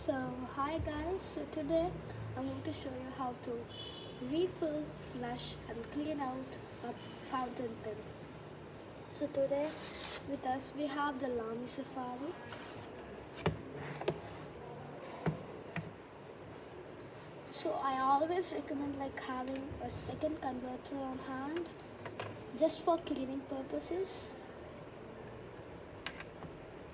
So hi guys, so today I'm going to show you how to refill, flush and clean out a fountain pen. So today with us we have the Lamy Safari. So I always recommend having a second converter on hand just for cleaning purposes.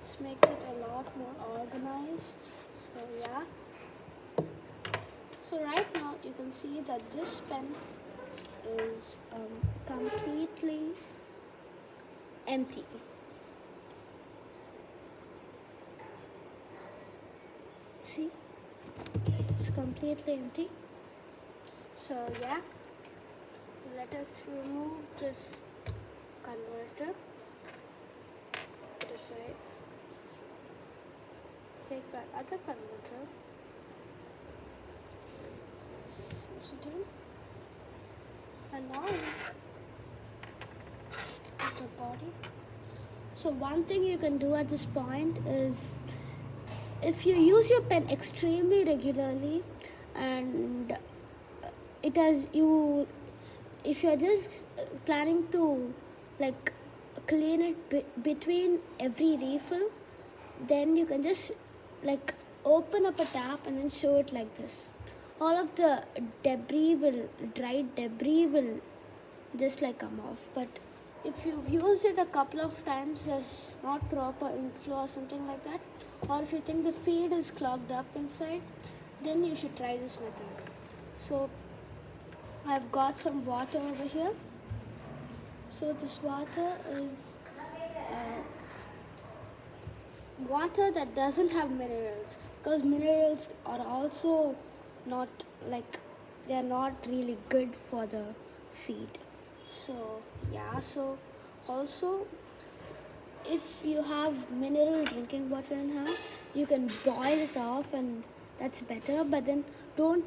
This makes it a lot more organized. So yeah. So right now you can see that this pen is completely empty. See, it's completely empty. So yeah, let us remove this converter. Put aside. Take that other converter. Force it in. And now the body. So one thing you can do at this point is, if you use your pen extremely regularly and if you're just planning to clean it between every refill, then you can just open up a tap and then show it like this. All of the dried debris will just come off. But if you've used it a couple of times, there's not proper inflow or something like that, or if you think the feed is clogged up inside, then you should try this method. So I've got some water over here. So this water is water that doesn't have minerals, because minerals are also not they're not really good for the feed. So yeah, so also if you have mineral drinking water in hand, you can boil it off and that's better, but then don't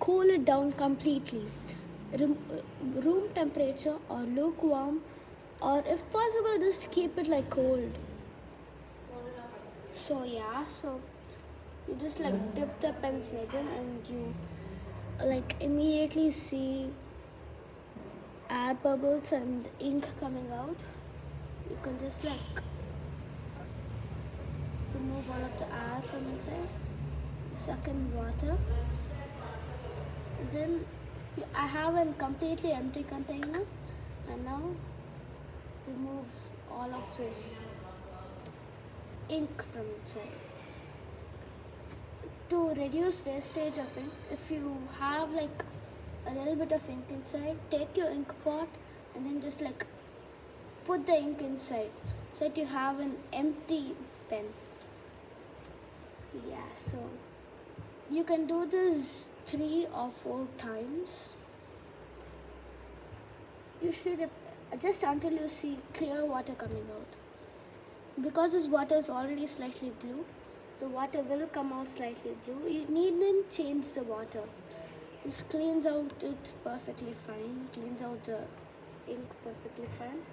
cool it down completely. Room temperature or lukewarm, or if possible just keep it cold. So yeah, so you just dip the pen's needle and you immediately see air bubbles and ink coming out. You can just remove all of the air from inside, suck in water, and then I have a completely empty container, and now remove all of this ink from inside. To reduce wastage of ink, if you have a little bit of ink inside, take your ink pot and then just put the ink inside so that you have an empty pen. Yeah, so you can do this 3 or 4 times. Usually just until you see clear water coming out. Because this water is already slightly blue, the water will come out slightly blue. You needn't change the water. This cleans out it perfectly fine, cleans out the ink perfectly fine.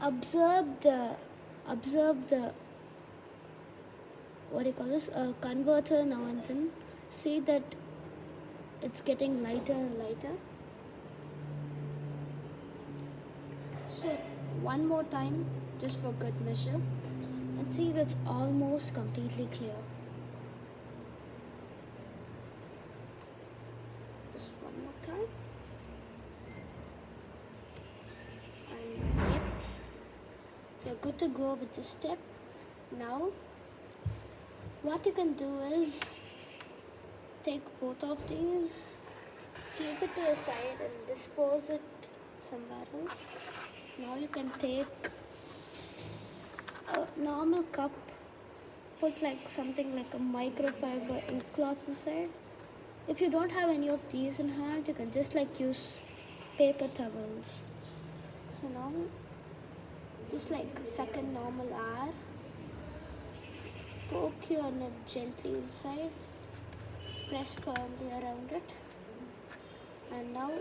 Observe the converter now and then. See that it's getting lighter and lighter. So one more time, just for good measure, and see that's almost completely clear. Just one more time. And yep, you're good to go with this step. Now what you can do is take both of these, keep it to the side and dispose it somewhere else. Now you can take a normal cup, put something like a microfiber ink cloth inside. If you don't have any of these in hand, you can just use paper towels. So now just suck in normal air, poke your nib gently inside, press firmly around it, and now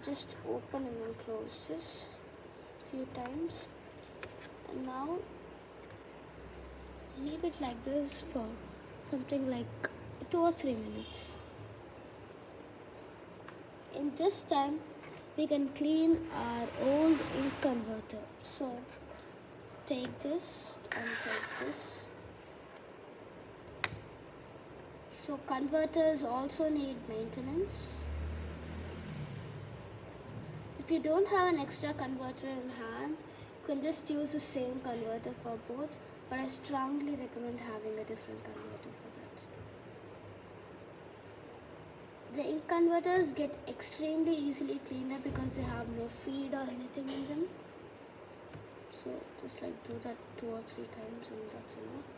just open and then close this few times, and now leave it like this for something like 2 or 3 minutes. In this time, we can clean our old ink converter. So take this and take this. So converters also need maintenance. If you don't have an extra converter in hand, you can just use the same converter for both, but I strongly recommend having a different converter for that. The ink converters get extremely easily cleaned up because they have no feed or anything in them. So just like do that 2 or 3 times and that's enough.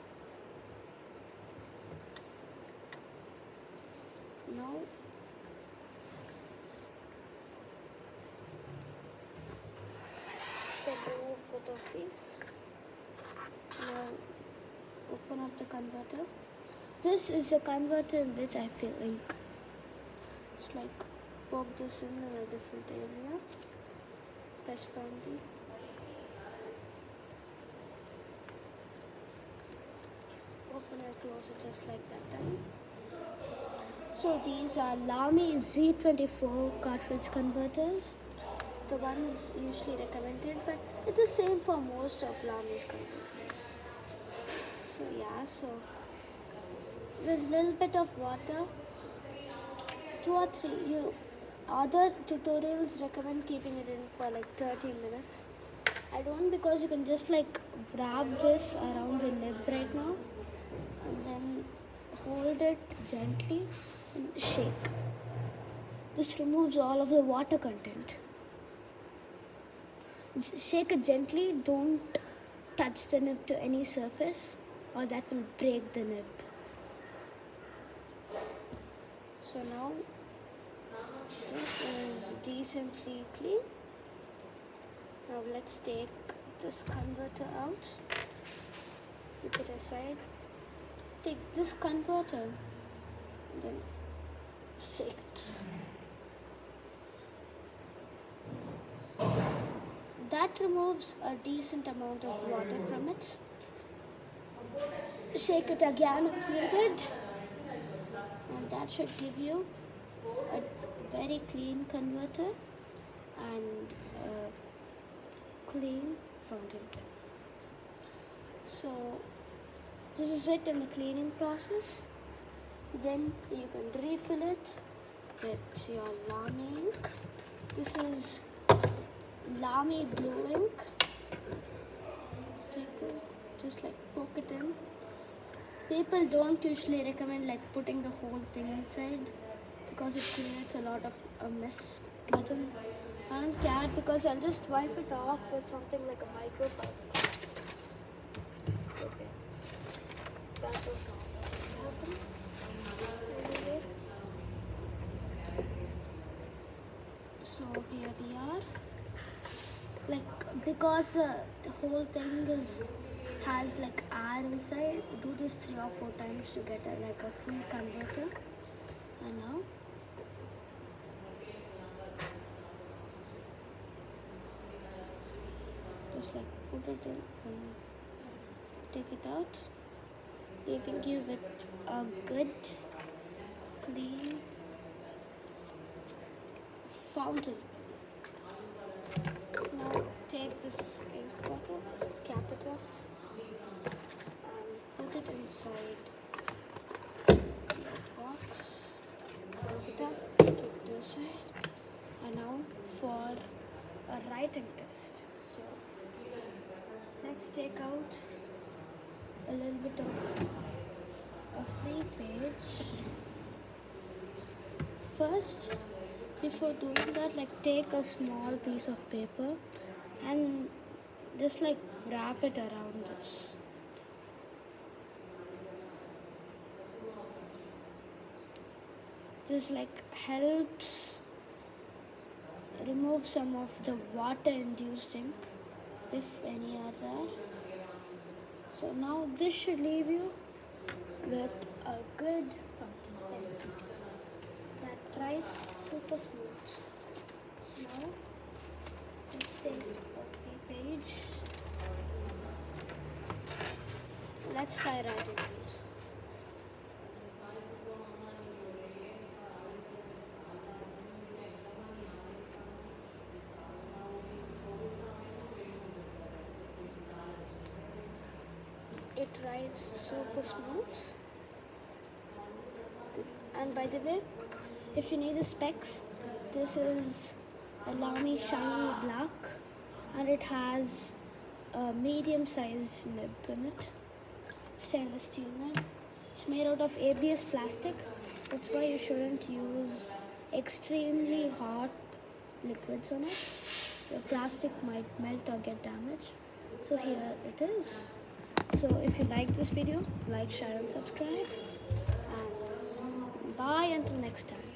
Now remove both of these. Now open up the converter. This is the converter in which I fill ink. Just like poke this in a different area. Press firmly. Open and close it just like that time. So these are Lamy Z24 cartridge converters. The ones usually recommended, but it's the same for most of Lamy's converters. So yeah, so there's a little bit of water. 2 or 3. Other tutorials recommend keeping it in for like 30 minutes. I don't, because you can just like wrap this around the nib right now and then hold it gently and shake. This removes all of the water content. Shake it gently, don't touch the nib to any surface or that will break the nib. So now this is decently clean. Now let's take this converter out. Keep it aside. Take this converter and then shake it. That removes a decent amount of water from it. Shake it again if needed. And that should give you a very clean converter and a clean fountain pen. So this is it in the cleaning process. Then you can refill it with your Lamy ink. This is Lamy blue ink. Take this, just like poke it in. People don't usually recommend like putting the whole thing inside because it creates a lot of a mess. But then I don't care because I'll just wipe it off with something like a microfiber. Okay, that was not happen. Anyway. So here we are. Like because the whole thing has like air inside, do this 3 or 4 times to get like a full converter. And now just like put it in and take it out, leaving you with a good clean fountain. Now take this ink bottle, cap it off and put it inside the box. Close it up, keep it to the side. And now for a writing test. So let's take out a little bit of a free page. First, before doing that, like take a small piece of paper and just like wrap it around this. This like helps remove some of the water induced ink if any are there. So now this should leave you with a good fountain pen that writes super smooth. So now let's take a free page Let's try writing it. It writes super smooth. And by the way, if you need the specs, this is a Lamy Shiny Black, and it has a medium-sized nib in it, stainless steel nib. It's made out of ABS plastic. That's why you shouldn't use extremely hot liquids on it. Your plastic might melt or get damaged. So here it is. So if you like this video, like, share and subscribe. And bye until next time.